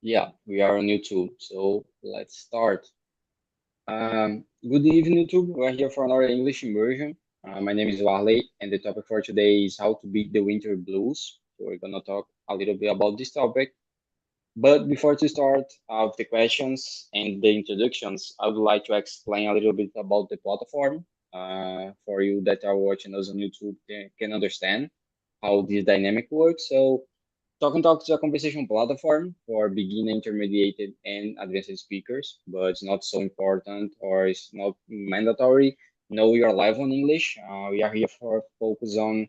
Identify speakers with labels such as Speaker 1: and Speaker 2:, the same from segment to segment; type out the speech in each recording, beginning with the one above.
Speaker 1: Yeah, we are on YouTube, so let's start. Good evening, YouTube. We're here for another English immersion. My name is Warley, and the topic for today is how to beat the winter blues. So we're gonna talk a little bit about this topic. But before to start with the questions and the introductions, I would like to explain a little bit about the platform for you that are watching us on YouTube can understand how this dynamic works. So Talk and Talk is a conversation platform for beginner, intermediate, and advanced speakers, but it's not so important or it's not mandatory. Know your live on English. We are here for focus on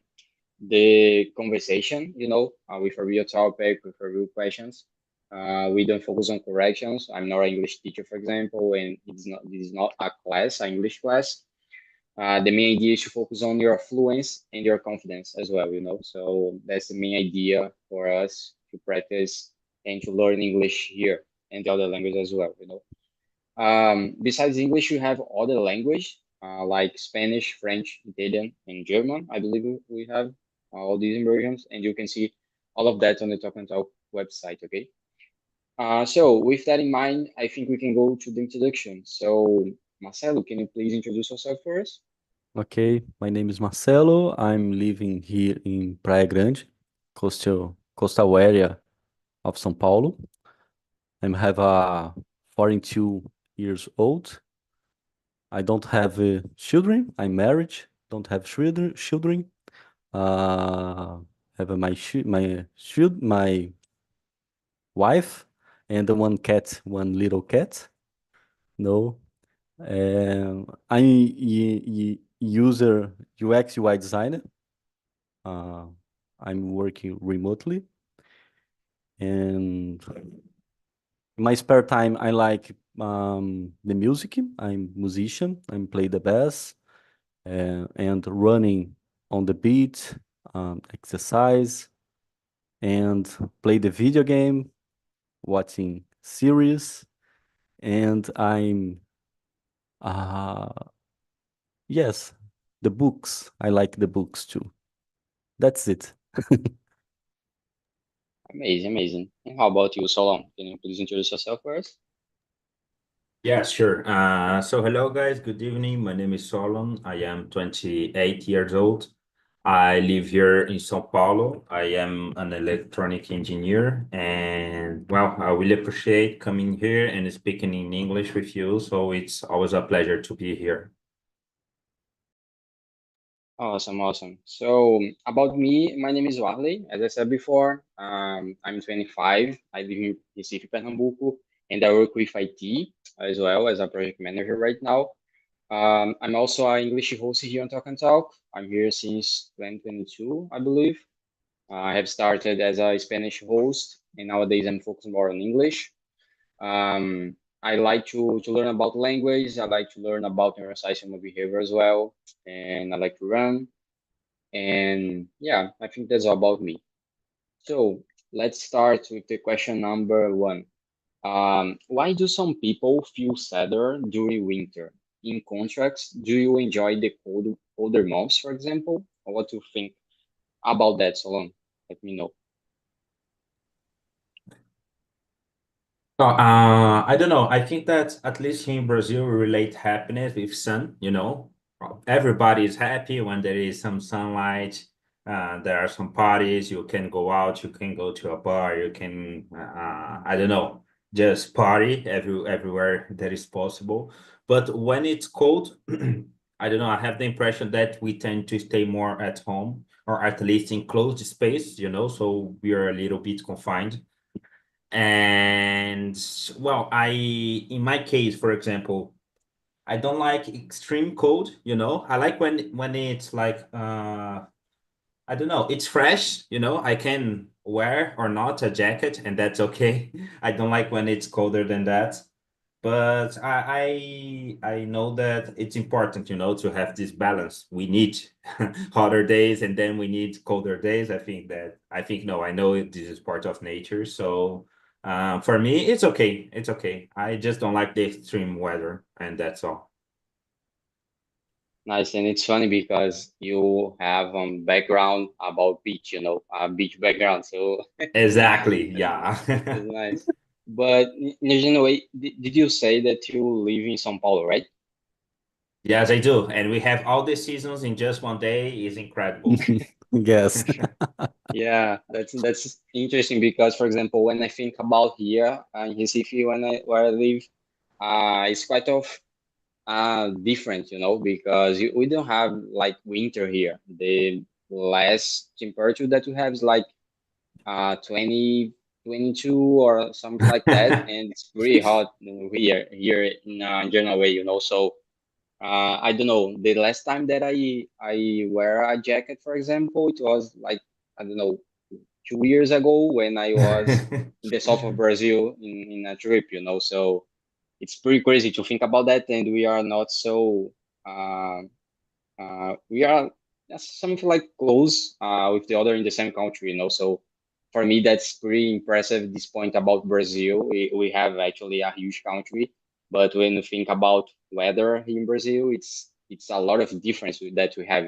Speaker 1: the conversation, with a real topic, with a real questions. We don't focus on corrections. I'm not an English teacher, for example, and this is not a class, an English class. The main idea is to focus on your fluence and your confidence as well. So that's the main idea for us to practice and to learn English here and the other language as well. Besides English, you have other language like Spanish, French, Italian, and German. I believe we have all these immersions, and you can see all of that on the Talk and Talk website. Okay. So with that in mind, I think we can go to the introduction. So Marcelo, can you please introduce yourself for us?
Speaker 2: Okay, my name is Marcelo. I'm living here in Praia Grande, coastal area of São Paulo. I have a 42 years old. I don't have children. I'm married. Don't have children. Have my wife and one cat, one little cat. No, I'm user UX UI designer. Uh, I'm working remotely, and in my spare time, I like the music. I'm musician. I play the bass and running on the beat, exercise, and play the video game, watching series, and I'm uh yes, the books. I like the books too. That's it.
Speaker 1: Amazing, amazing. And how about you, Solon? Can you please introduce yourself first?
Speaker 3: Yeah, sure. So hello guys, good evening. My name is Solon. I am 28 years old. I live here in São Paulo. I am an electronic engineer and well, I really appreciate coming here and speaking in English with you. So it's always a pleasure to be here.
Speaker 1: Awesome, awesome. So about me, my name is Warley. As I said before, I'm 25. I live in Recife, Pernambuco, and I work with IT as well as a project manager right now. I'm also an English host here on Talk and Talk. I'm here since 2022, I believe. I have started as a Spanish host, and nowadays I'm focused more on English. I like to learn about language. I like to learn about neuroscience and behavior as well, and I like to run. And yeah, I think that's all about me. So let's start with the question number one. Why do some people feel sadder during winter? In contrast, do you enjoy the colder months, for example? Or what do you think about that, Solon? Let me know.
Speaker 3: I don't know. I think that at least here in Brazil, we relate happiness with sun. Everybody is happy when there is some sunlight. There are some parties. You can go out, you can go to a bar, you can, I don't know, just party everywhere that is possible. But when it's cold, I don't know. I have the impression that we tend to stay more at home or at least in closed space, so we are a little bit confined. And well, in my case, for example, I don't like extreme cold. I like when it's like I don't know, it's fresh. I can wear or not a jacket and that's okay. I don't like when it's colder than that. But I know that it's important, to have this balance. We need hotter days and then we need colder days. I think no, I know this is part of nature. So for me, it's okay. It's okay. I just don't like the extreme weather, and that's all.
Speaker 1: Nice, and it's funny because you have background about beach, beach background, so
Speaker 3: Exactly. Yeah.
Speaker 1: it's nice. But in a way, did you say that you live in São Paulo, right?
Speaker 3: Yes, I do. And we have all the seasons in just one day is incredible.
Speaker 2: Yes.
Speaker 1: Yeah, that's interesting because, for example, when I think about here in Recife, where I live, it's quite of different, because we don't have like winter here. The last temperature that we have is like 20, 22 or something like that, and it's pretty hot here in January, So I don't know. The last time that I wear a jacket, for example, it was like I don't know 2 years ago when I was in the south of Brazil in a trip, So it's pretty crazy to think about that, and we are not so uh, we are something like close with the other in the same country, So for me, that's pretty impressive. This point about Brazil, we have actually a huge country, but when you think about weather in Brazil, it's a lot of difference that we have.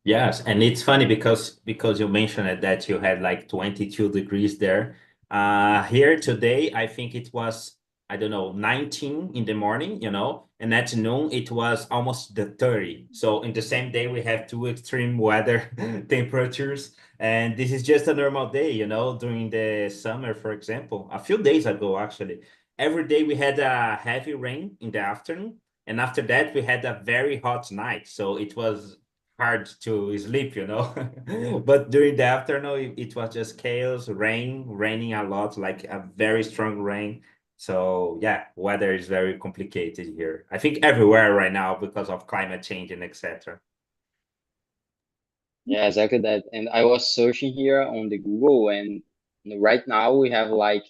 Speaker 3: Yes, and it's funny because you mentioned that you had like 22 degrees there. Here today, I think it was, I don't know, 19 in the morning, and at noon it was almost the 30. So in the same day, we have two extreme weather temperatures, and this is just a normal day, during the summer, for example. A few days ago, actually, every day we had a heavy rain in the afternoon, and after that we had a very hot night. So it was hard to sleep, But during the afternoon, it was just chaos, raining a lot, like a very strong rain. So yeah, weather is very complicated here. I think everywhere right now because of climate change and etc.
Speaker 1: Yeah, exactly that. And I was searching here on the Google, and right now we have like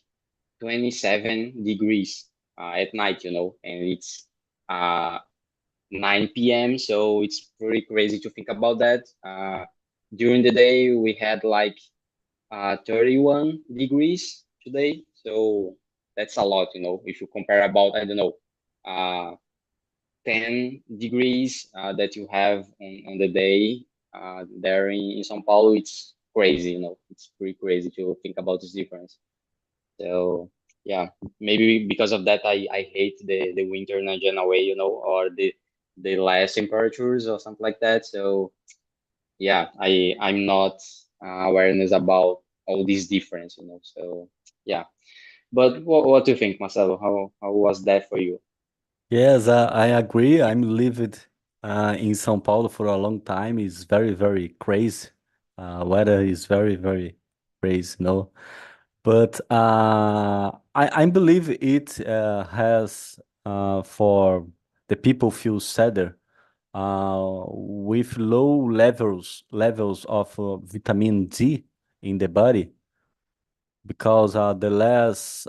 Speaker 1: 27 degrees at night, and it's uh, 9 p.m. So it's pretty crazy to think about that. During the day, we had like 31 degrees today. So that's a lot, if you compare about, I don't know, uh, 10 degrees that you have on the day there in São Paulo, it's crazy, it's pretty crazy to think about this difference. So yeah, maybe because of that, I hate the winter in a general way, or the less temperatures or something like that. So yeah, I'm not awareness about all these difference, So yeah, but what do you think, Marcelo? How was that for you?
Speaker 2: Yes, I agree. I'm lived in São Paulo for a long time. It's very, very crazy. Weather is very, very crazy, no? But I believe it has for the people feel sadder with low levels of vitamin D in the body because the less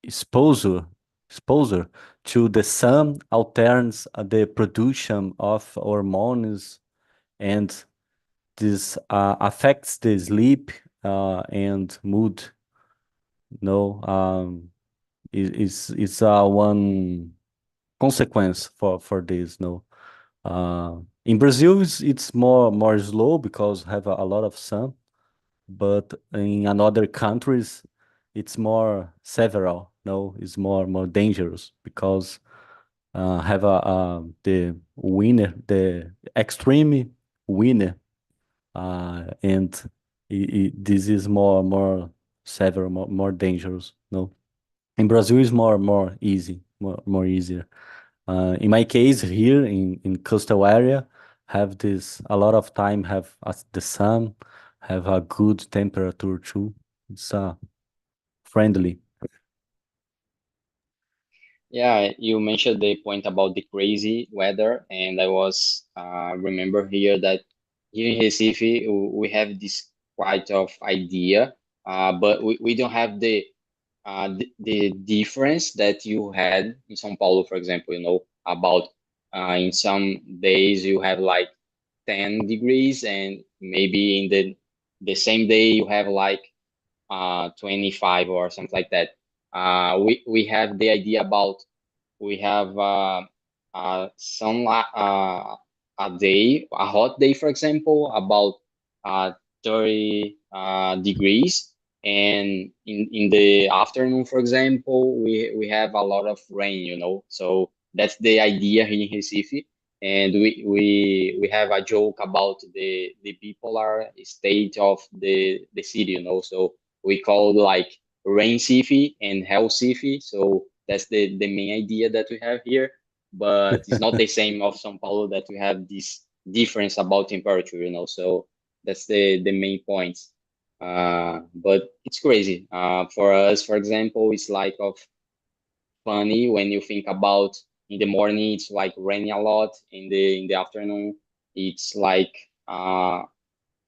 Speaker 2: exposure exposure to the sun alters the production of hormones, and this affects the sleep and mood. No, is one consequence for this. No, in Brazil it's more slow because have a lot of sun, but in another countries it's more several. No, it's more dangerous because have the winner, the extreme winner, and this is more severe, more dangerous. No, in Brazil is more easy, more easier. In my case here in coastal area, have this a lot of time, have the sun, have a good temperature too. It's friendly.
Speaker 1: Yeah, you mentioned the point about the crazy weather, and I was remember here that here in Recife we have this quite of idea, but we don't have the difference that you had in São Paulo, for example. About in some days you have like 10 degrees, and maybe in the same day you have like 25 or something like that. We have the idea about we have sunlight, a day, a hot day, for example, about 30 degrees, and in the afternoon, for example, we have a lot of rain, you know. So that's the idea here in Recife, and we have a joke about the bipolar state of the city, you know. So we call like rain city and hell city. So that's the main idea that we have here, but it's not the same of São Paulo that we have this difference about temperature, you know. So that's the main points. But it's crazy. For us, for example, it's like of funny when you think about in the morning it's like raining a lot, in the afternoon it's like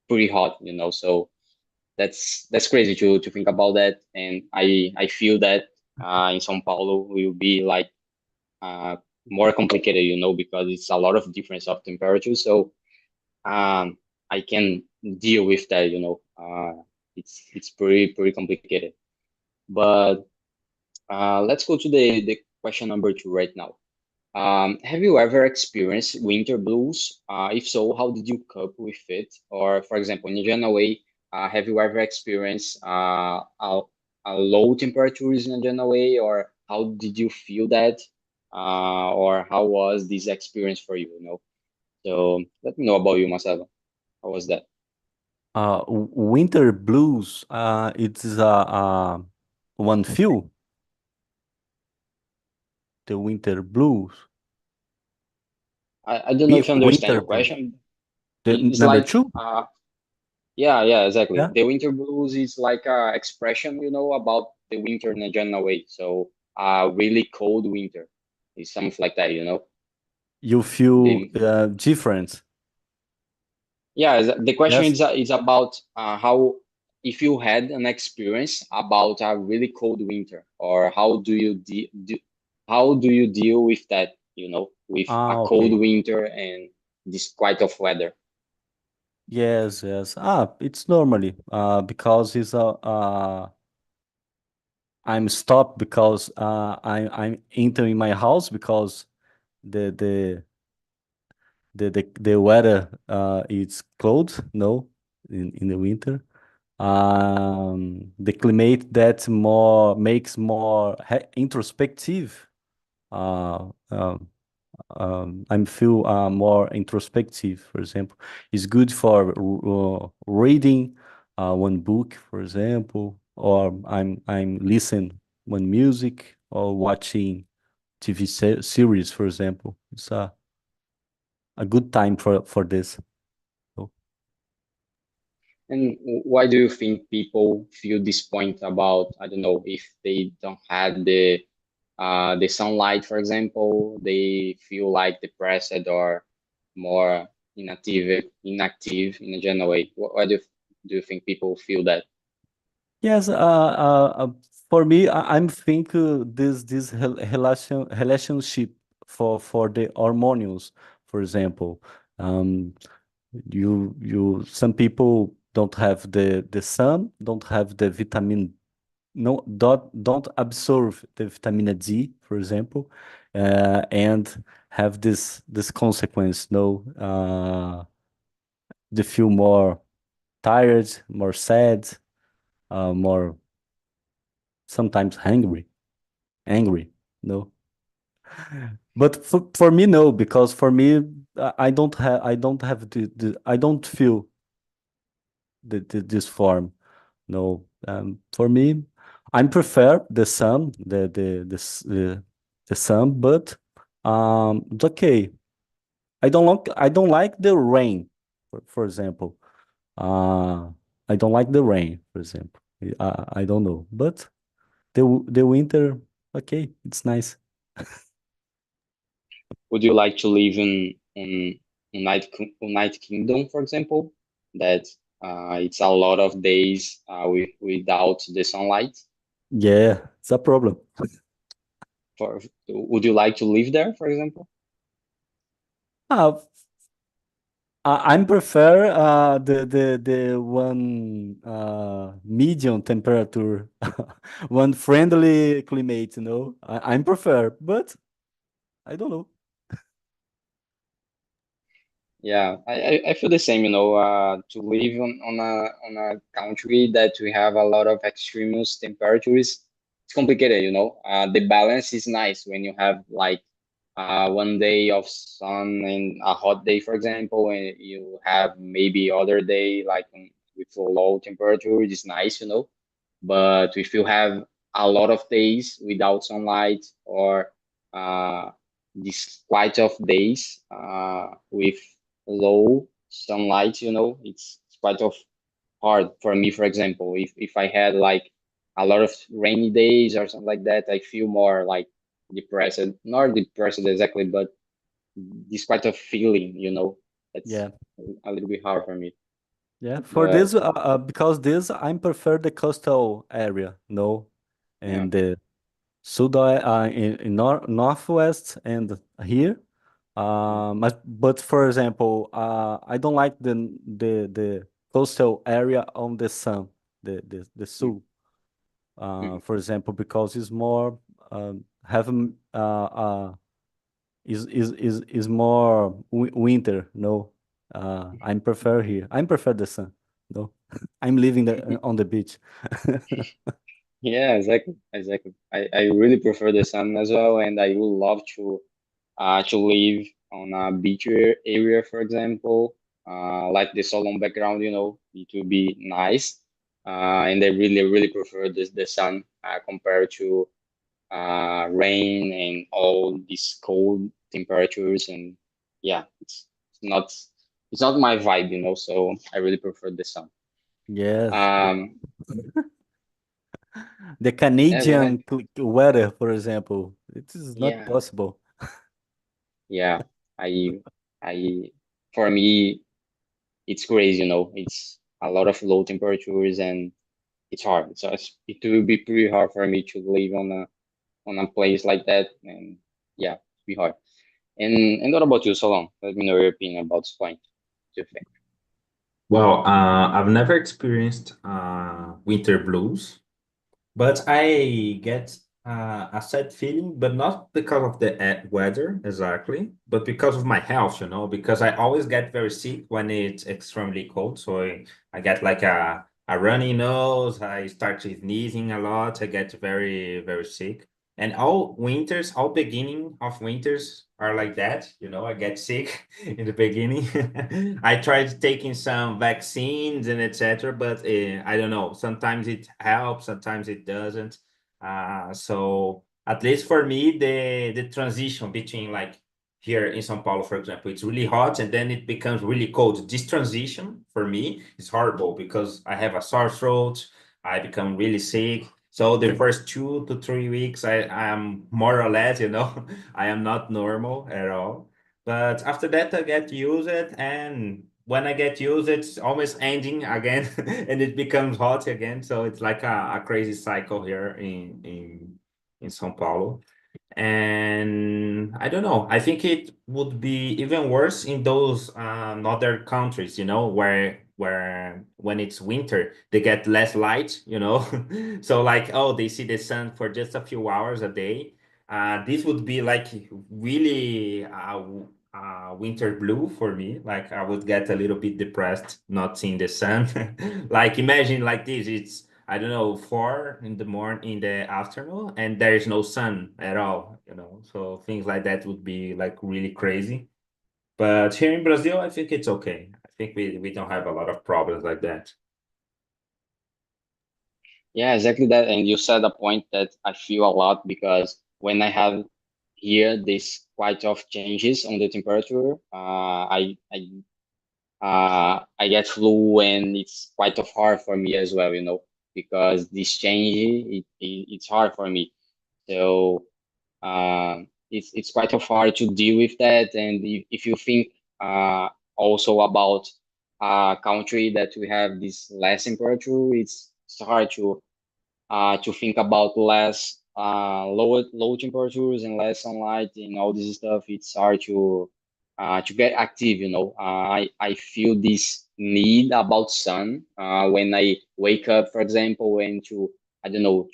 Speaker 1: pretty hot, you know. So that's crazy to think about that, and I feel that in São Paulo will be like uh, more complicated, you know, because it's a lot of difference of temperature. So I can deal with that, you know. It's pretty complicated. But let's go to the question number two right now. Have you ever experienced winter blues? If so, how did you cope with it? Or, for example, in a general way, have you ever experienced a low temperatures in a general way, or how did you feel that? Or how was this experience for you? You know, so let me know about you, Marcelo. How was that?
Speaker 2: Winter blues, it's one feel, the winter blues.
Speaker 1: I don't know if you understand
Speaker 2: Winter
Speaker 1: your
Speaker 2: blues.
Speaker 1: question.
Speaker 2: The
Speaker 1: It's
Speaker 2: number
Speaker 1: like
Speaker 2: two?
Speaker 1: yeah, exactly.
Speaker 2: Yeah.
Speaker 1: The winter blues is like a expression, you know, about the winter in a general way. So, really cold winter is something like that, you know.
Speaker 2: You feel
Speaker 1: The
Speaker 2: different.
Speaker 1: yeah, the question
Speaker 2: Yes.
Speaker 1: is about how if you had an experience about a really cold winter, or how do you deal with that, you know, with a cold
Speaker 2: Okay.
Speaker 1: winter and this quite of weather.
Speaker 2: Yes, yes. It's normally because it's I'm stopped because I'm entering my house because the the the weather is cold, no, in the winter. The climate that more makes more introspective. Uh, um, I'm feel more introspective. For example, it's good for reading one book, for example, or I'm listen one music or watching TV series, for example. It's a good time for this. So,
Speaker 1: And why do you think people feel this point about, I don't know, if they don't have the sunlight, for example, they feel like depressed or more inactive in a general way. Why do you think people feel that?
Speaker 2: yes, for me, I'm think this relationship for the hormones, for example. Um, you some people don't have the sun, don't have the vitamin, no, don't absorb the vitamin D, for example, and have this consequence, no, they feel more tired, more sad, more sometimes angry, no. But for me, no, because for me, I don't have I don't feel this form. No, for me, I prefer the sun, the sun, but it's okay. I don't like the rain, for example. Uh, I don't like the rain, for example. I don't know, but the winter, okay, it's nice.
Speaker 1: Would you like to live in United Kingdom, for example, that it's a lot of days without the sunlight?
Speaker 2: Yeah, it's a problem.
Speaker 1: For would you like to live there, for example?
Speaker 2: Uh, I prefer the one medium temperature, one friendly climate, you know. I prefer, but I don't know.
Speaker 1: Yeah, I feel the same, to live on a country that we have a lot of extremist temperatures. It's complicated, The balance is nice when you have like one day of sun and a hot day, for example, and you have maybe other day like with a low temperature, it's nice, But if you have a lot of days without sunlight or this quite of days with low sunlight, it's quite of hard for me. For example, if I had like a lot of rainy days or something like that, I feel more like depressed. Not depressed exactly, but this quite of feeling, that's
Speaker 2: Yeah.
Speaker 1: a little bit hard for me.
Speaker 2: Yeah, for
Speaker 1: But
Speaker 2: this, because this, I prefer the coastal area, no,
Speaker 1: yeah.
Speaker 2: and the in northwest and here. But for example, I don't like the coastal area on the sun, the
Speaker 1: Mm,
Speaker 2: sul.
Speaker 1: mm,
Speaker 2: For example, because it's more have is more winter. No, I prefer here. I prefer the sun. No, I'm living
Speaker 1: mm.
Speaker 2: on the beach.
Speaker 1: Yeah, exactly, exactly. I really prefer the sun as well, and I would love to live on a beach area, for example, like the solemn background, it would be nice. And I really, really prefer the sun compared to rain and all these cold temperatures. And yeah, it's not my vibe, So I really prefer the sun.
Speaker 2: Yes,
Speaker 1: Um,
Speaker 2: the
Speaker 1: yeah, go ahead.
Speaker 2: Canadian weather, for example, it is not
Speaker 1: Yeah,
Speaker 2: possible.
Speaker 1: yeah. I, I, for me, it's crazy, It's a lot of low temperatures and it's hard. So it will be pretty hard for me to live on a place like that. And yeah, it's be hard. And what about you, Solon? Let me know your opinion about this point. What do you think?
Speaker 3: Well, I've never experienced winter blues. But I get a sad feeling, but not because of the weather exactly, but because of my health, because I always get very sick when it's extremely cold. So I get like a runny nose, I start sneezing a lot, I get very, very sick. And all winters, all beginning of winters are like that, I get sick in the beginning. I tried taking some vaccines and etc., but I don't know. Sometimes it helps, sometimes it doesn't. So at least for me, the transition between like here in São Paulo, for example, it's really hot and then it becomes really cold. This transition for me is horrible because I have a sore throat. I become really sick. So the first 2 to 3 weeks, I am more or less, I am not normal at all. But after that, I get used it, and when I get used, it's almost ending again, and it becomes hot again. So it's like a crazy cycle here in São Paulo. And I don't know. I think it would be even worse in those other countries, where when it's winter they get less light. So like, oh, they see the sun for just a few hours a day. This would be like really winter blue for me. Like I would get a little bit depressed not seeing the sun. Like imagine like this. It's I don't know, 4 in the afternoon, and there is no sun at all. So things like that would be like really crazy. But here in Brazil, I think it's okay. I think we don't have a lot of problems like that.
Speaker 1: Yeah, exactly that. And you said a point that I feel a lot because when I have here this quite of changes on the temperature, I get flu and it's quite of hard for me as well, because this change it's hard for me. So it's quite of hard to deal with that. And if you think also about a country that we have this less temperature, it's hard to think about less low temperatures and less sunlight and all this stuff. It's hard to get active. I feel this need about sun when I wake up, for example, and to I don't know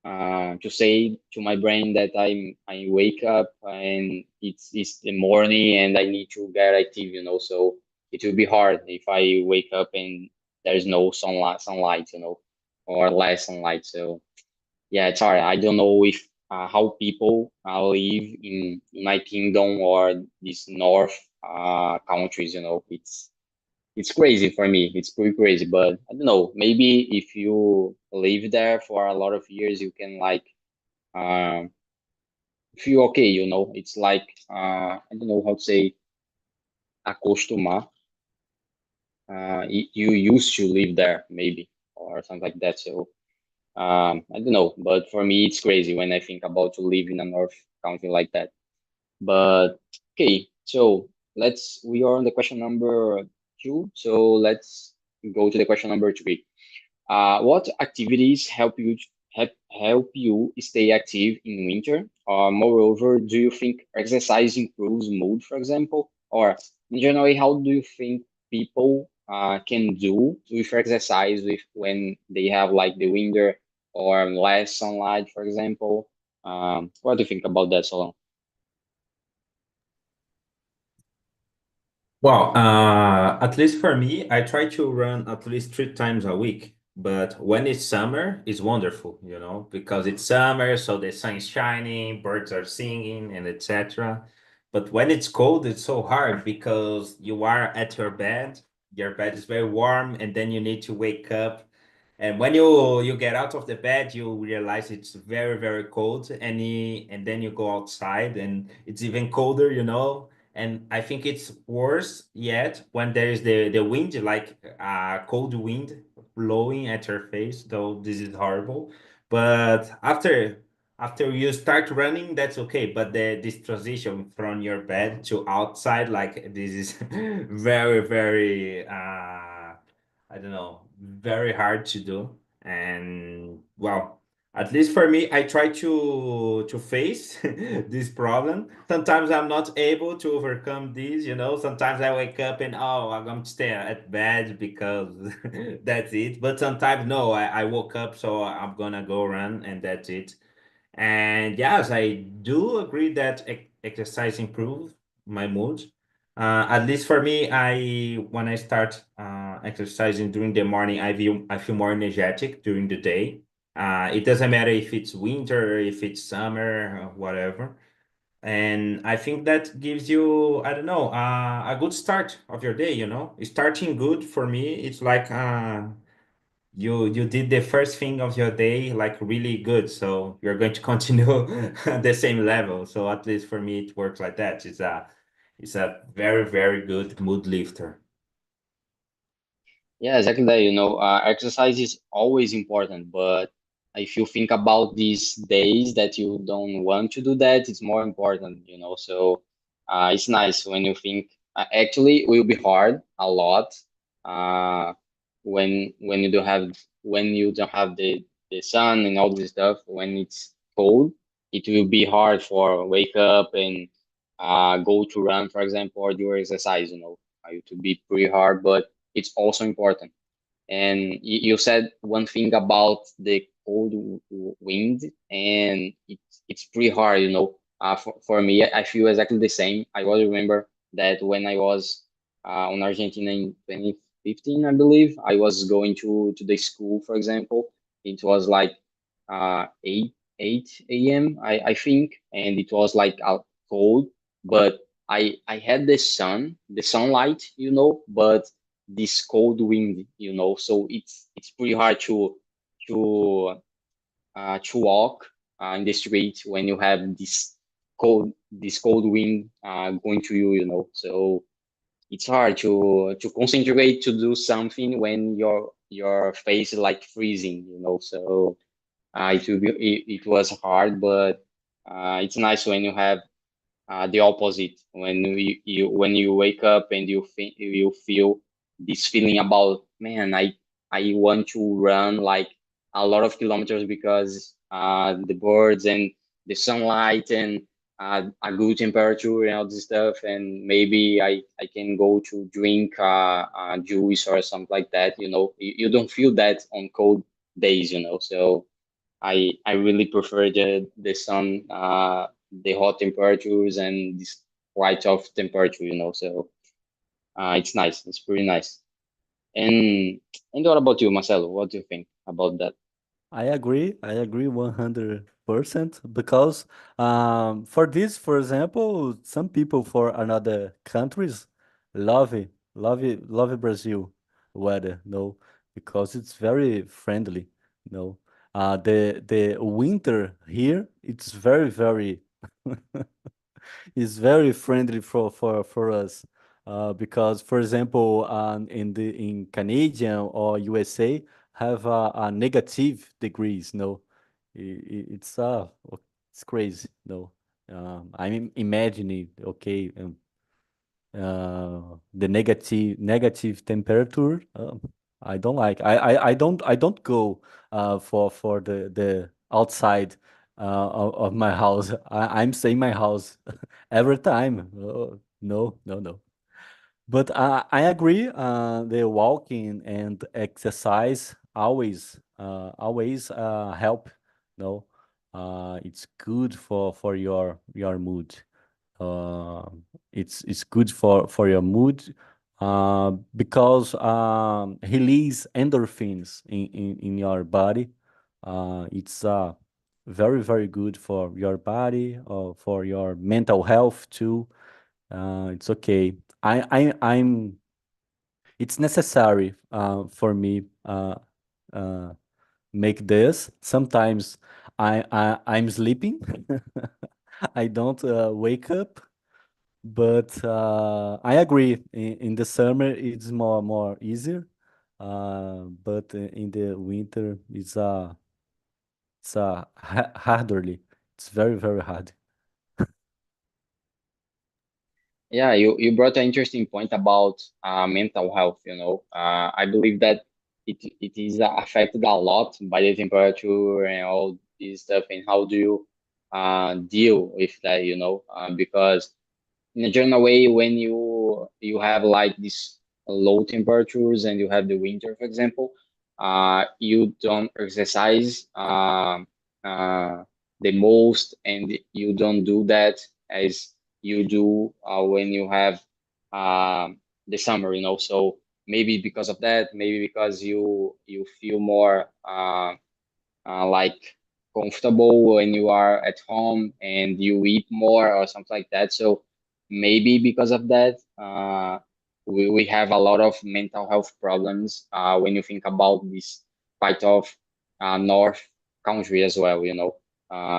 Speaker 1: to say to my brain that I wake up and it's the morning and I need to get active, you know. So it will be hard if I wake up and there's no sunlight, you know, or less sunlight. So yeah, it's hard. I don't know if how people live in my kingdom or these north countries, you know. It's crazy for me. It's pretty crazy, but I don't know. Maybe if you live there for a lot of years, you can like um, feel okay. You know, it's like I don't know how to say acostumar. You used to live there, maybe, or something like that. So I don't know, but for me, it's crazy when I think about to live in a north country like that. But okay, so we are on the question number two. So let's go to the question number three. What activities help you stay active in winter? Moreover, do you think exercise improves mood, for example? Or in general, how do you think people can do with exercise with when they have like the winter or less sunlight, for example? What do you think about that, Solon?
Speaker 3: Well, at least for me, I try to run at least 3 times a week. But when it's summer, it's wonderful, you know, because it's summer, so the sun is shining, birds are singing, and etc. But when it's cold, it's so hard because you are at your bed is very warm, and then you need to wake up. And when you get out of the bed, you realize it's very, very cold, and and then you go outside, and it's even colder, you know. And I think it's worse yet when there is the wind, like cold wind blowing at your face, though this is horrible. But after you start running, that's okay. But this transition from your bed to outside, like this is very, very I don't know, very hard to do. And well, at least for me, I try to face this problem. Sometimes I'm not able to overcome this, you know. Sometimes I wake up and oh, I'm going to stay at bed because that's it. But sometimes no, I woke up, so I'm gonna go run and that's it. And yes, I do agree that exercise improves my mood. At least for me, I when I start exercising during the morning, I feel more energetic during the day. It doesn't matter if it's winter, if it's summer, or whatever. And I think that gives you, I don't know, a good start of your day. You know, starting good for me, it's like you did the first thing of your day like really good, so you're going to continue the same level. So at least for me it works like that. It's a very, very good mood lifter.
Speaker 1: Yeah, exactly that. You know, exercise is always important, but if you think about these days that you don't want to do that, it's more important, you know. So it's nice when you think actually it will be hard a lot uh, when you don't have the sun and all this stuff. When it's cold, it will be hard for wake up and go to run, for example, or do exercise. You know, it will be pretty hard, but it's also important. And you said one thing about the cold wind, and it's pretty hard, you know. For me, I feel exactly the same. I always remember that when I was on Argentina in 2015, I believe, I was going to the school, for example. It was like 8 a.m. I think, and it was like cold, but I had the sunlight, you know, but this cold wind, you know, so it's pretty hard to to walk in the street when you have this cold wind going to you, you know. So it's hard to concentrate to do something when your face is like freezing, you know. So it was hard, but it's nice when you have the opposite when when you wake up and you feel this feeling about, man, I want to run like a lot of kilometers because the birds and the sunlight and a good temperature and all this stuff, and maybe I can go to drink juice or something like that, you know. You don't feel that on cold days, you know. So I really prefer the sun, the hot temperatures and this quite of temperature, So it's nice. It's pretty nice. And and what about you, Marcelo? What do you think about that?
Speaker 2: I agree. I agree 100% because for this, for example, some people for another countries love Brazil weather, no, because it's very friendly, no. The winter here it's very it's very friendly for us. Because for example, in Canadian or USA have a negative degrees, no. It's crazy, no. I'm imagining, okay, the negative temperature. I don't like. I don't go for the outside of my house. I'm staying my house every time. No. But I agree. The walking and exercise always help. No, it's good for your mood. Uh, it's good for your mood because release endorphins in your body. It's very good for your body or for your mental health too. It's okay. I'm. It's necessary for me uh, make this. Sometimes I'm sleeping. I don't wake up, but I agree. In the summer, it's more easier. But in the winter, it's harderly. It's very hard.
Speaker 1: Yeah, you brought an interesting point about mental health, I believe that it is affected a lot by the temperature and all this stuff, and how do you deal with that, because in a general way, when you have like these low temperatures and you have the winter, for example, you don't exercise the most, and you don't do that as you do when you have the summer, So maybe because of that, maybe because you feel more like comfortable when you are at home and you eat more or something like that. So maybe because of that, we have a lot of mental health problems when you think about this part of North country as well,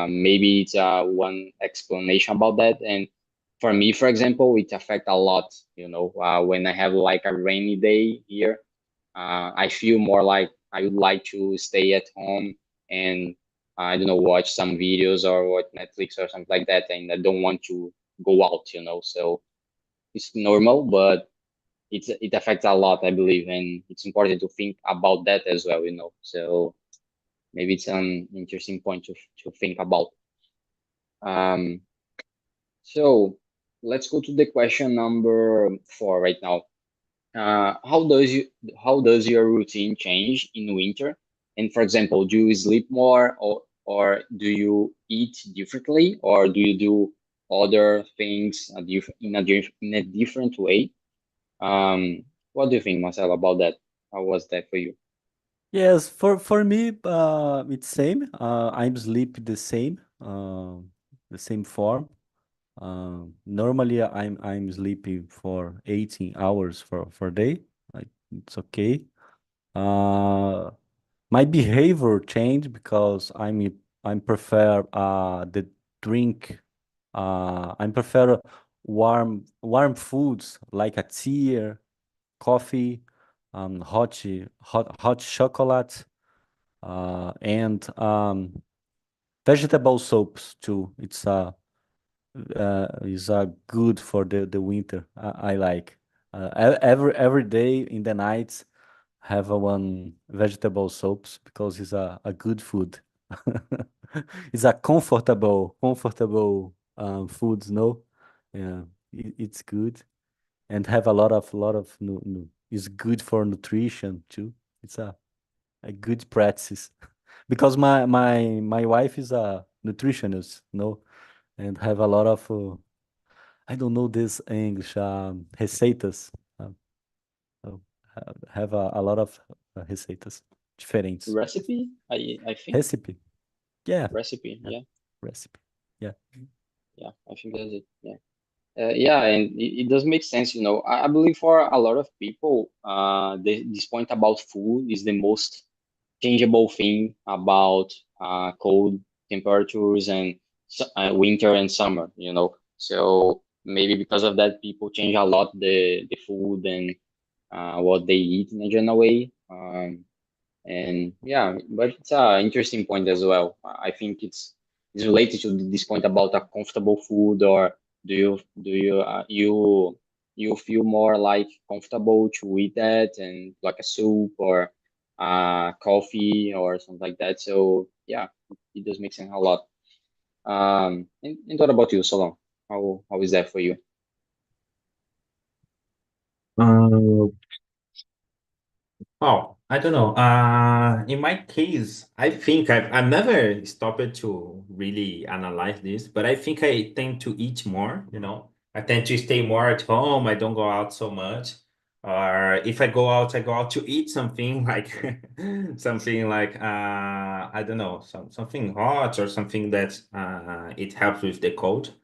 Speaker 1: maybe it's one explanation about that. And for me, for example, it affect a lot, when I have like a rainy day here, I feel more like I would like to stay at home and I don't know, watch some videos or watch Netflix or something like that, and I don't want to go out, So it's normal, but it affects a lot, I believe, and it's important to think about that as well, So maybe it's an interesting point to think about. Um, so let's go to the question number 4 right now. How does your routine change in winter? And for example, do you sleep more, or do you eat differently, or do you do other things in a different way? What do you think, Marcel, about that? How was that for you?
Speaker 2: Yes, for me, it's same. I'm sleep the same form. Normally, I'm sleeping for 18 hours for day. Like it's okay. Uh, my behavior changed because I'm prefer the drink. I prefer warm foods like a tea, coffee, hot chocolate, and vegetable soaps too. It's good for the winter. I like every day in the nights have a one vegetable soaps because it's a good food. It's a comfortable foods, no? Yeah, it's good and have a lot of it's good for nutrition too. It's a good practice because my wife is a nutritionist, and have a lot of I don't know this in English, receitas. Uh, have a lot of receitas diferentes.
Speaker 1: Recipe, I think.
Speaker 2: Recipe. Yeah.
Speaker 1: Recipe,
Speaker 2: Yeah.
Speaker 1: yeah.
Speaker 2: Recipe. Yeah.
Speaker 1: Yeah, I think that's it. Yeah. Yeah, and it does make sense, you know. I believe for a lot of people, this point about food is the most changeable thing about cold temperatures and winter and summer, you know. So maybe because of that, people change a lot the food and what they eat in a general way. And yeah, but it's an interesting point as well. I think it's related to this point about a comfortable food, or do you feel more like comfortable to eat that and like a soup or coffee or something like that. So yeah, it does make sense a lot. And what about you, Solon? How is that for you?
Speaker 3: Uh, Oh, I don't know. In my case, I think I've never stopped to really analyze this, but I think I tend to eat more, you know. I tend to stay more at home. I don't go out so much. Or if I go out to eat something like something like I don't know, something hot or something that it helps with the cold.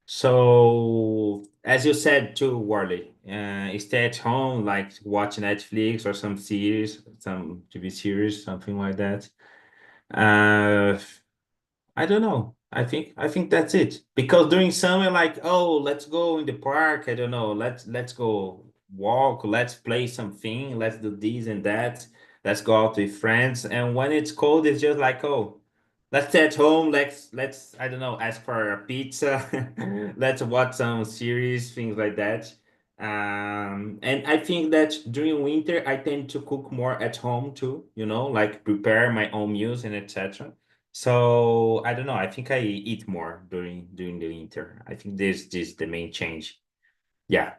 Speaker 3: So, as you said too, Warley, stay at home, like watch Netflix or some series, some TV series, something like that. Uh, I don't know. I think that's it. Because during summer, like, oh, let's go in the park. I don't know. Let's go walk. Let's play something. Let's do this and that. Let's go out with friends. And when it's cold, it's just like, oh, let's stay at home. Let's I don't know, ask for a pizza. Let's watch some series, things like that. And I think that during winter, I tend to cook more at home too. You know, like prepare my own meals and etc. So I don't know. I think I eat more during the winter. I think this is the main change. Yeah.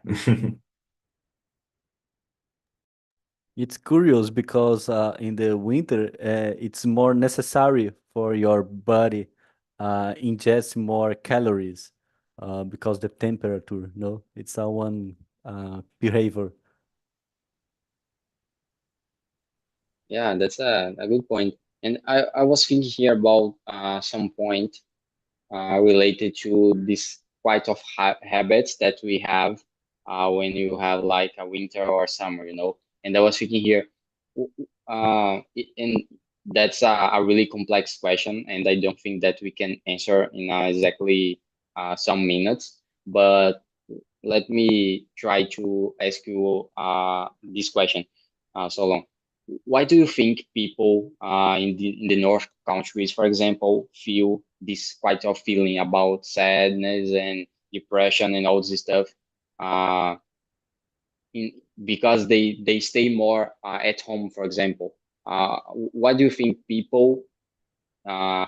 Speaker 2: It's curious because in the winter, it's more necessary for your body ingest more calories because the temperature, no, it's a one behavior.
Speaker 1: Yeah, that's a good point. And I was thinking here about some point related to this quite of habits that we have when you have like a winter or summer, you know. And I was thinking here, and that's a really complex question, and I don't think that we can answer in exactly some minutes. But let me try to ask you this question, so long. Why do you think people in the North countries, for example, feel this quite of feeling about sadness and depression and all this stuff? Uh, in, because they stay more at home, for example. Why do you think people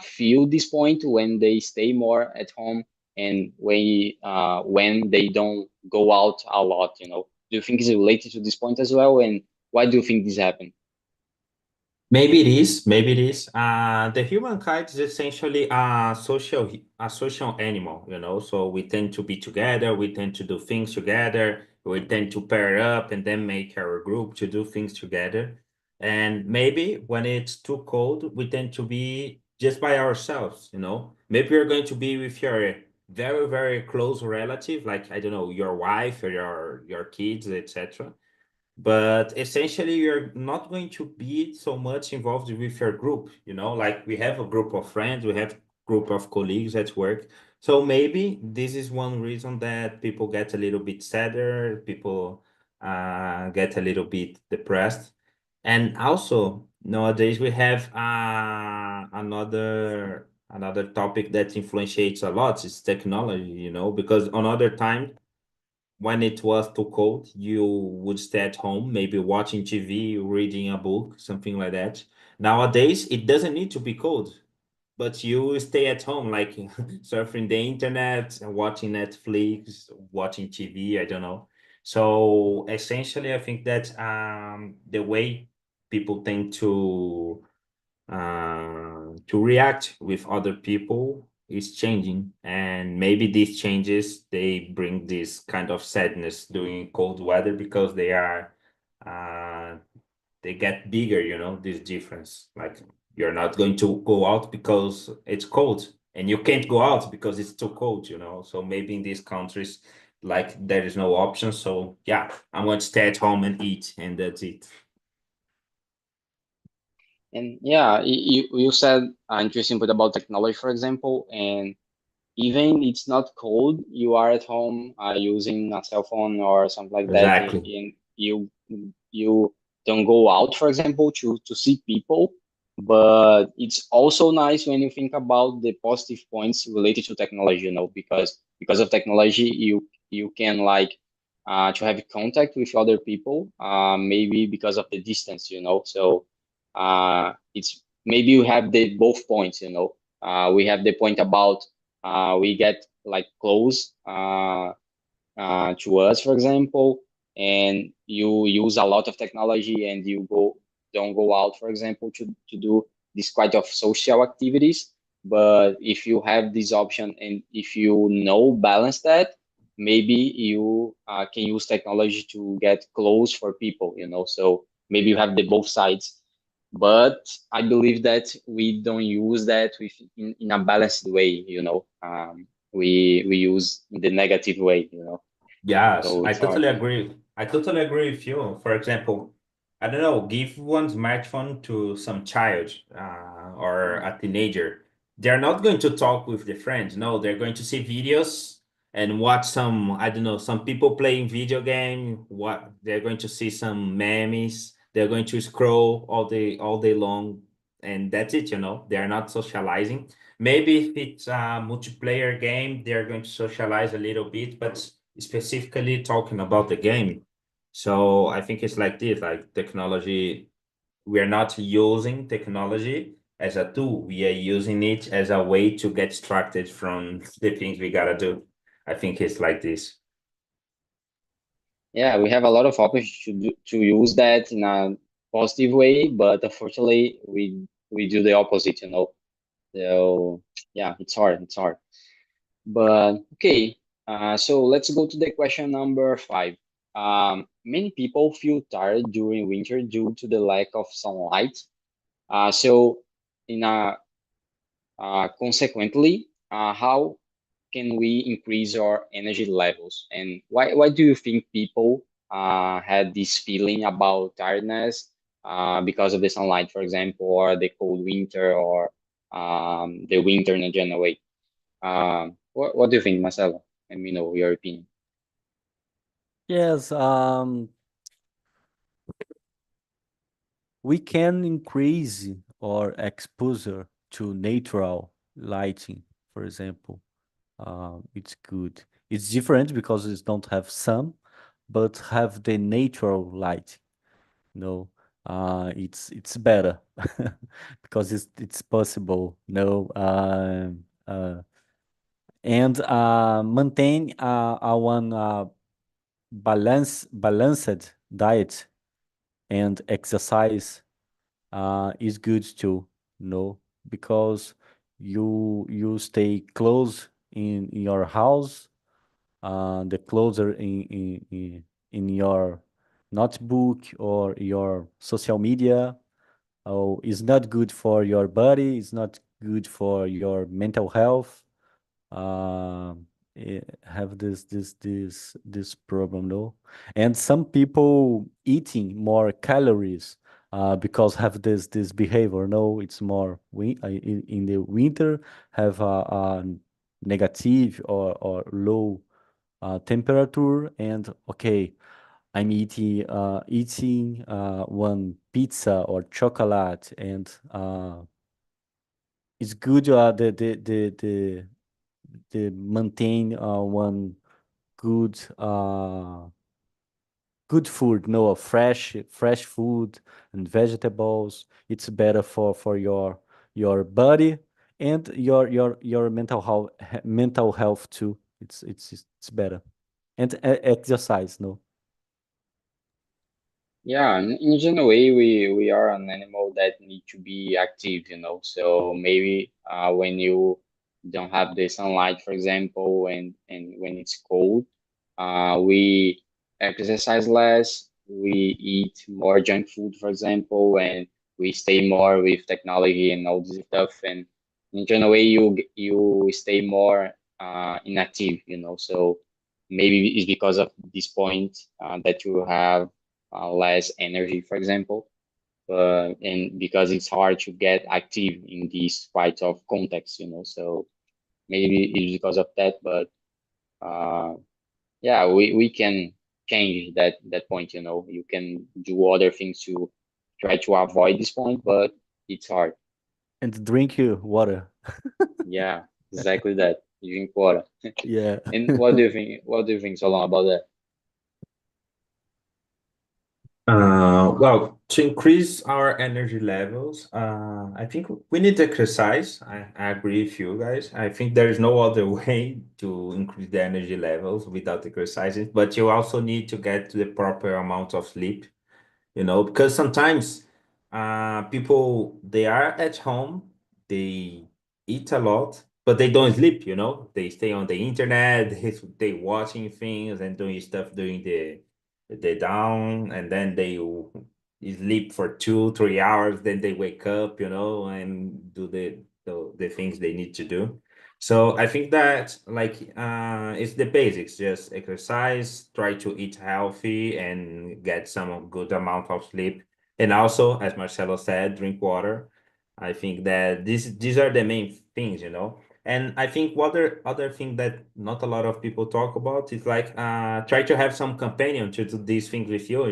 Speaker 1: feel this point when they stay more at home and when they don't go out a lot? You know, do you think it's related to this point as well? And why do you think this happened?
Speaker 3: Maybe it is. Maybe it is. The humankind is essentially a social animal, you know. So we tend to be together. We tend to do things together. We tend to pair up and then make our group to do things together. And maybe when it's too cold, we tend to be just by ourselves, you know. Maybe you're going to be with your very, very close relative, like I don't know, your wife or your kids, etc. But essentially you're not going to be so much involved with your group, you know, like we have a group of friends, we have group of colleagues at work. So maybe this is one reason that people get a little bit sadder, people get a little bit depressed. And also nowadays we have another topic that influences a lot is technology, you know, because another time when it was too cold, you would stay at home, maybe watching TV, reading a book, something like that. Nowadays, it doesn't need to be cold, but you stay at home, like surfing the internet, watching Netflix, watching TV, I don't know. So essentially, I think that the way people tend to to react with other people is changing, and maybe these changes they bring this kind of sadness during cold weather because they are they get bigger, this difference. Like you're not going to go out because it's cold, and you can't go out because it's too cold, So maybe in these countries, like there is no option. So yeah, I'm going to stay at home and eat, and that's it.
Speaker 1: And yeah, you said an interesting point about technology, for example, and even it's not cold, you are at home using a cell phone or something like that,
Speaker 3: Exactly.
Speaker 1: and you don't go out, for example, to see people. But it's also nice when you think about the positive points related to technology, because of technology, you can like to have contact with other people, maybe because of the distance, So it's maybe you have the both points, We have the point about we get like close to us, for example, and you use a lot of technology and you don't go out, for example, to do this kind of social activities. But if you have this option and if you know balance that, maybe you can use technology to get close for people, So maybe you have the both sides, but I believe that we don't use that in a balanced way, we use in the negative way,
Speaker 3: Yes,
Speaker 1: So
Speaker 3: I
Speaker 1: it's hard.
Speaker 3: totally agree. I totally agree with you. For example, I don't know, give one smartphone to some child or a teenager. They're not going to talk with their friends. No, they're going to see videos and watch some, I don't know, some people playing video game. What they're going to see some memes. They're going to scroll all day long, and that's it. They're not socializing. Maybe if it's a multiplayer game, they're going to socialize a little bit, but specifically talking about the game. So I think it's like this, like technology, we are not using technology as a tool. We are using it as a way to get distracted from the things we gotta do. I think it's like this.
Speaker 1: Yeah, we have a lot of options to use that in a positive way, but unfortunately, we do the opposite, So yeah, it's hard. It's hard. But okay, so let's go to the question number 5. Many people feel tired during winter due to the lack of sunlight. So in a consequently, how can we increase our energy levels? And why do you think people had this feeling about tiredness because of the sunlight, for example, or the cold winter, or the winter in a general way? What do you think, Marcelo? Let me know your opinion.
Speaker 2: Yes, we can increase our exposure to natural lighting, for example. It's good. It's different because it don't have sun, but have the natural light. No, it's better because it's possible. No, and maintain a one balanced diet and exercise is good too. No, because you stay close in your house, the closer in your notebook or your social media. Oh, it's not good for your body. It's not good for your mental health. Um, have this problem, no? And some people eating more calories because have this behavior. No, it's more in the winter have a negative or low temperature, and okay, I'm eating one pizza or chocolate, and it's good the maintain one good good food, no, fresh food and vegetables. It's better for your body and your mental health too. It's better. And exercise, no.
Speaker 1: Yeah, in general way, we are an animal that need to be active, you know. So maybe when you don't have the sunlight, for example, and when it's cold, we exercise less, we eat more junk food, for example, and we stay more with technology and all this stuff. And in general way, you stay more inactive, you know. So maybe it's because of this point that you have less energy, for example. And because it's hard to get active in this quite of context, you know. So maybe it's because of that, but uh, yeah, we can change that point, you know. You can do other things to try to avoid this point, but it's hard.
Speaker 2: And drink your water.
Speaker 1: Yeah, exactly that. You drink water.
Speaker 2: Yeah.
Speaker 1: And what do you think? What do you think, Solon, about that?
Speaker 3: Well, to increase our energy levels, I think we need exercise. I agree with you guys. I think there is no other way to increase the energy levels without exercising, but you also need to get the proper amount of sleep, because sometimes people they are at home, they eat a lot, but they don't sleep, they stay on the internet, they watching things and doing stuff during the down, and then they sleep for 2 3 hours, then they wake up, and do the things they need to do. So I think that like it's the basics, just exercise, try to eat healthy and get some good amount of sleep. And also, as Marcelo said, drink water. I think that these are the main things. And I think other thing that not a lot of people talk about is like try to have some companion to do these things with you.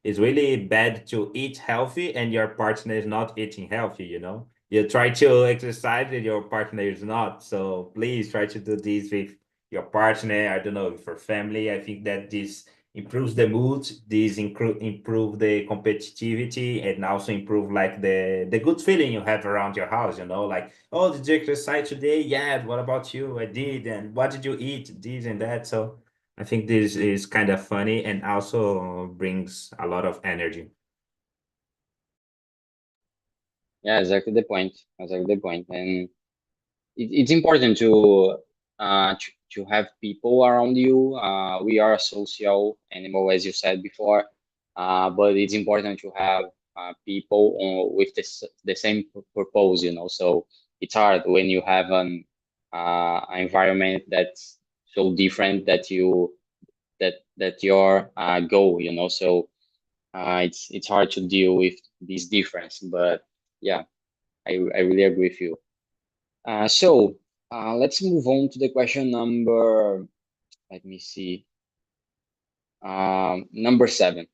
Speaker 3: It's really bad to eat healthy and your partner is not eating healthy. You try to exercise and your partner is not. So please try to do this with your partner. I don't know, with your family. I think that this improves the mood. This improve the competitivity and also improve like the good feeling you have around your house. Like, oh, did you exercise today? Yeah. What about you? I did. And what did you eat? This and that. So I think this is kind of funny and also brings a lot of energy.
Speaker 1: Yeah, exactly the point. Exactly the point. And it's important to have people around you. We are a social animal, as you said before, but it's important to have people with the same purpose, you know. So it's hard when you have an environment that's so different that your goal, you know. So it's hard to deal with this difference. But yeah, I really agree with you. So let's move on to the question number, let me see, number 7.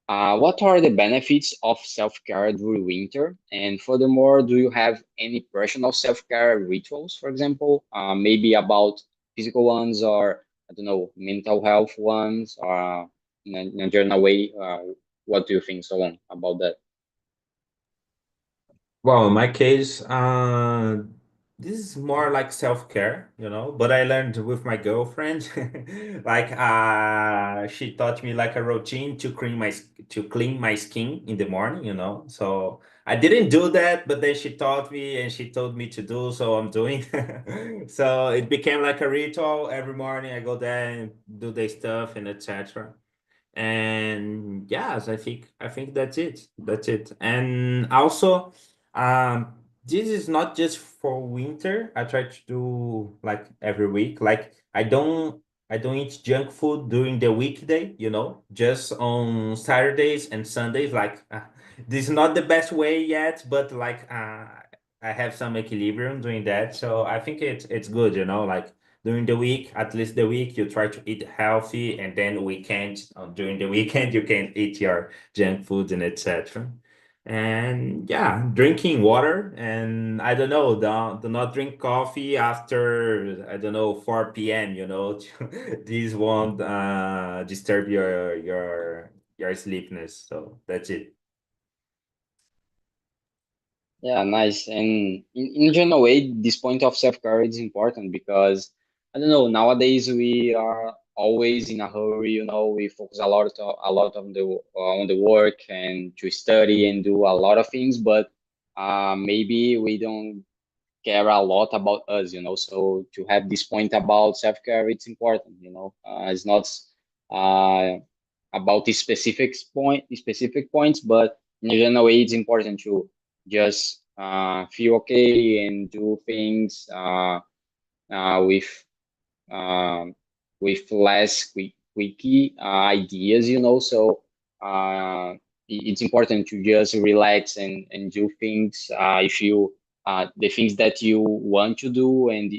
Speaker 1: What are the benefits of self-care during winter? And furthermore, do you have any personal self-care rituals, for example, maybe about physical ones or, I don't know, mental health ones, or in a general way? What do you think, Solon, about that?
Speaker 3: Well, in my case, this is more like self-care, but I learned with my girlfriend. Like she taught me like a routine to clean my skin in the morning. So I didn't do that, but then she taught me and she told me to do, so I'm doing. So it became like a ritual. Every morning I go there and do the stuff and etc. And yes, I think that's it. And also, um this is not just for winter. I try to do like every week. Like I don't eat junk food during the weekday, just on Saturdays and Sundays. Like this is not the best way yet, but like I have some equilibrium doing that, so I think it's good, like during the week, at least the week, you try to eat healthy, and then weekend, during the weekend, you can eat your junk foods and etc. And yeah, drinking water, and I don't know, do not drink coffee after, I don't know, 4 p.m. This won't disturb your sleepness. So that's it.
Speaker 1: Yeah, nice. And in general way, this point of self-care is important because I don't know, nowadays we are always in a hurry, you know. We focus a lot on the work and to study and do a lot of things, but maybe we don't care a lot about us, you know. So to have this point about self-care, it's important, you know. It's not uh, about the specific points, but in a general way, it's important to just feel okay and do things with um, with less quicky ideas, you know. So it's important to just relax and do things if you the things that you want to do and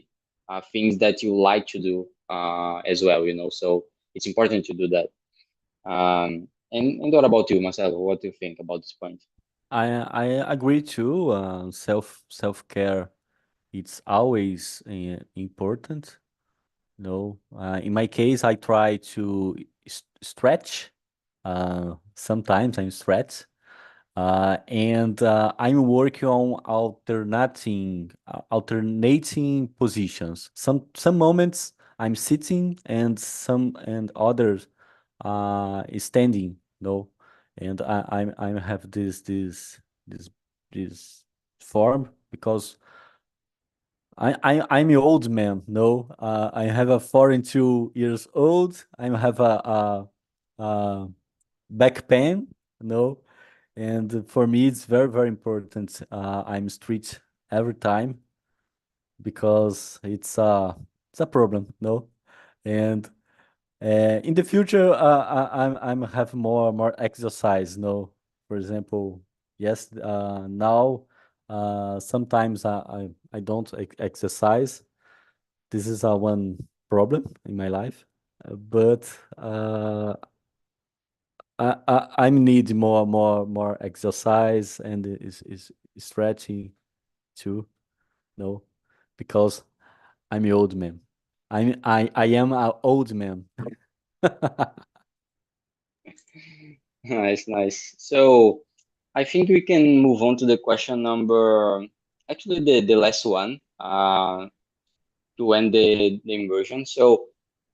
Speaker 1: things that you like to do as well, you know. So it's important to do that. And what about you, Marcelo? What do you think about this point?
Speaker 2: I agree too. Self-care, it's always important. No, in my case, I try to stretch. Sometimes I'm stretch, and I'm working on alternating positions. Some moments I'm sitting, and others standing. No, and I have this this form because I'm an old man. No, I have a 42 years old. I have a back pain. No, and for me it's very important. I'm street every time because it's a problem. No, and in the future I'm have more exercise. No, for example, yes, now sometimes I don't exercise. This is one problem in my life, but I need more exercise and is stretching too. No, because I'm an old man. I am an old man.
Speaker 1: Nice, nice. So I think we can move on to the question number, actually the last one, to end the immersion. So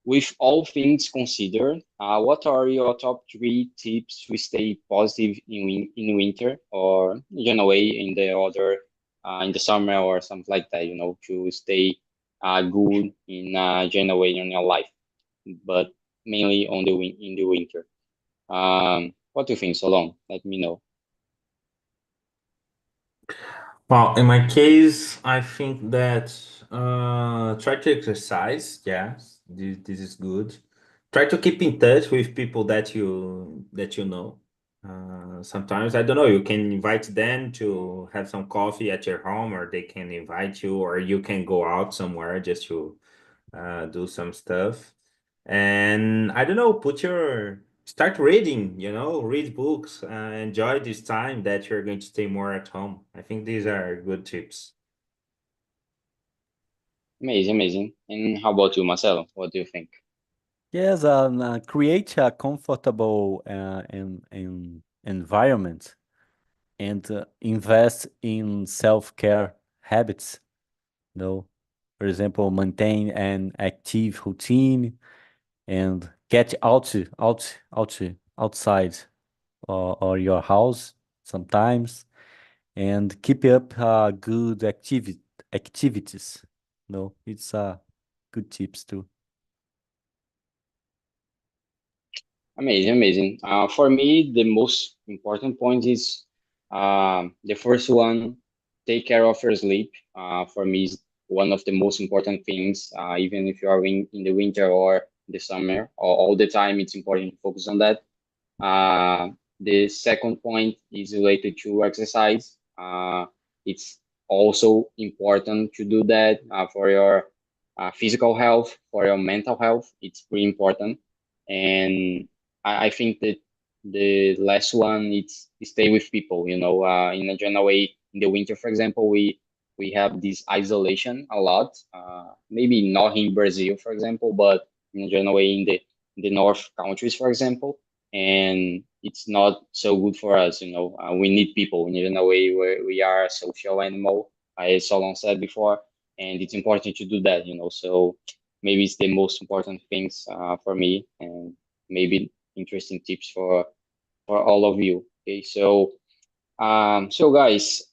Speaker 1: with all things considered, what are your top three tips to stay positive in winter or in a way in the other in the summer or something like that, you know, to stay good in general way in your life, but mainly on in the winter. What do you think, Solon? Let me know.
Speaker 3: Well, in my case, I think that try to exercise. Yes, this is good. Try to keep in touch with people that you know. Sometimes I don't know. You can invite them to have some coffee at your home, or they can invite you, or you can go out somewhere just to do some stuff. And I don't know, start reading, read books, enjoy this time that you're going to stay more at home. I think these are good tips.
Speaker 1: Amazing, amazing. And how about you, Marcelo? What do you think?
Speaker 2: Yes, create a comfortable environment and invest in self-care habits. No, for example, maintain an active routine and get outside or your house sometimes and keep up good activities. No, it's good tips too.
Speaker 1: Amazing, amazing. For me, the most important point is the first one, take care of your sleep. For me, is one of the most important things, even if you are in the winter or the summer, or all the time, it's important to focus on that. Uh, the second point is related to exercise. It's also important to do that for your physical health, for your mental health. It's pretty important. And I think that the last one is stay with people. You know, in a general way, in the winter, for example, we have this isolation a lot. Maybe not in Brazil, for example, but in a general way in the north countries, for example, and it's not so good for us. You know, we need people in a way where we are a social animal, as Solon said before, and it's important to do that. You know, so maybe it's the most important things for me, and maybe interesting tips for all of you. Okay, so guys,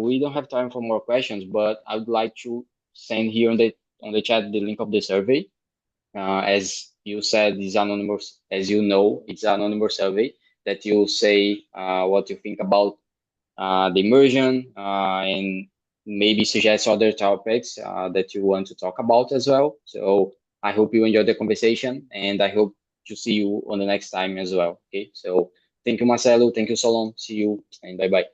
Speaker 1: we don't have time for more questions, but I would like to send here on the chat the link of the survey. As you said, it's anonymous. As you know, it's an anonymous survey that you say what you think about the immersion, and maybe suggest other topics that you want to talk about as well. So I hope you enjoyed the conversation, and I hope to see you on the next time as well. Okay, so thank you, Marcelo. Thank you, Solon. See you, and bye bye.